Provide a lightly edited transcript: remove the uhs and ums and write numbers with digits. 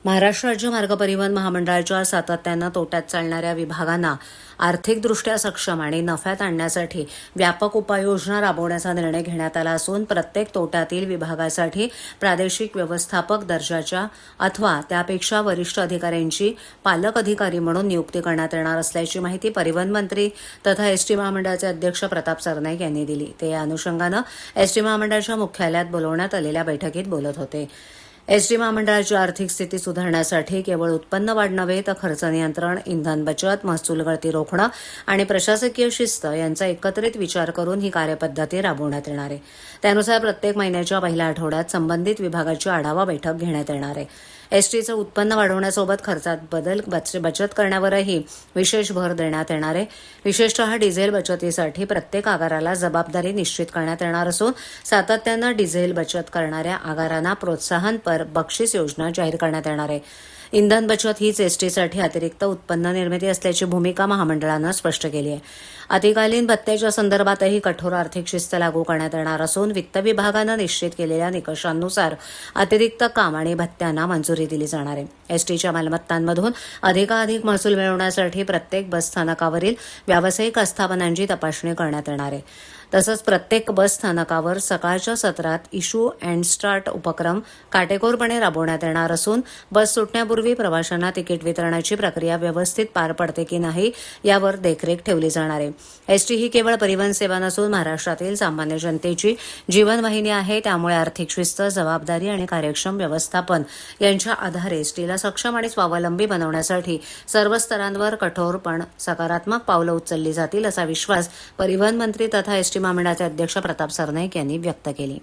महाराष्ट्र राज्य मार्ग परिवहन महामंडळाच्या सातत्यानं तोट्यात चालणाऱ्या विभागांना आर्थिकदृष्ट्या सक्षम आणि नफ्यात आणण्यासाठी व्यापक उपाययोजना राबवण्याचा निर्णय घेण्यात आला असून प्रत्येक तोट्यातील विभागासाठी प्रादेशिक व्यवस्थापक दर्जाच्या अथवा त्यापेक्षा वरिष्ठ अधिकाऱ्यांची पालक अधिकारी म्हणून नियुक्ती करण्यात येणार असल्याची माहिती परिवहन मंत्री तथा एसटी महामंडळाचे अध्यक्ष प्रताप सरनाईक यांनी दिली. ते या अनुषंगानं एसटी महामंडळाच्या मुख्यालयात बोलवण्यात आलेल्या बैठकीत बोलत होते. एसटी महामंडळाची आर्थिक स्थिती सुधारण्यासाठी केवळ उत्पन्न वाढ नव्हे तर खर्च नियंत्रण, इंधन बचत, महसूल गळती रोखणं आणि प्रशासकीय शिस्त यांचा एकत्रित विचार करून ही कार्यपद्धती राबवण्यात येणार आहे. त्यानुसार प्रत्येक महिन्याच्या पहिल्या आठवड्यात संबंधित विभागाची आढावा बैठक घेण्यात येणार आहे. एसटीचं उत्पन्न वाढवण्यासोबत खर्चात बचत करण्यावरही विशेष भर देण्यात येणार आहे. विशेषतः डिझेल बचतीसाठी प्रत्येक आगाराला जबाबदारी निश्चित करण्यात येणार असून सातत्यानं डिझेल बचत करणाऱ्या आगारांना प्रोत्साहनपर बक्षीस योजना जाहीर करण्यात येणार आहे. इंधन बचत हीच एसटीसाठी अतिरिक्त उत्पन्न निर्मिती असल्याची भूमिका महामंडळानं स्पष्ट केली आहे. अतिकालीन भत्त्याच्या संदर्भातही कठोर आर्थिक शिस्त लागू करण्यात येणार असून वित्त विभागानं निश्चित केलेल्या निकषांनुसार अतिरिक्त काम आणि भत्त्यांना मंजुरी दिली जाणार आहे. एसटीच्या मालमत्तांमधून अधिकाधिक महसूल मिळवण्यासाठी प्रत्येक बस स्थानकावरील व्यावसायिक आस्थापनांची तपासणी करण्यात येणार आहे. तसंच प्रत्येक बस स्थानकावर सकाळच्या सत्रात इश्यू अँड स्टार्ट उपक्रम काटेकोरपणे राबवण्यात येणार असून बस सुटण्यापूर्वी प्रवाशांना तिकीट वितरणाची प्रक्रिया व्यवस्थित पार पडते की नाही यावर देखरेख ठेवली जाणार आहे. एसटी ही केवळ परिवहन सेवा नसून महाराष्ट्रातील सामान्य जनतेची जीवनवाहिनी आहे. त्यामुळे आर्थिक शिस्त, जबाबदारी आणि कार्यक्षम व्यवस्थापन यांच्या आधारे एसटीला सक्षम आणि स्वावलंबी बनवण्यासाठी सर्व स्तरांवर कठोर पण सकारात्मक पावलं उचलली जातील असा विश्वास परिवहन मंत्री तथा एसटी महामंडळाचे अध्यक्ष प्रताप सरनाईक यांनी व्यक्त केली.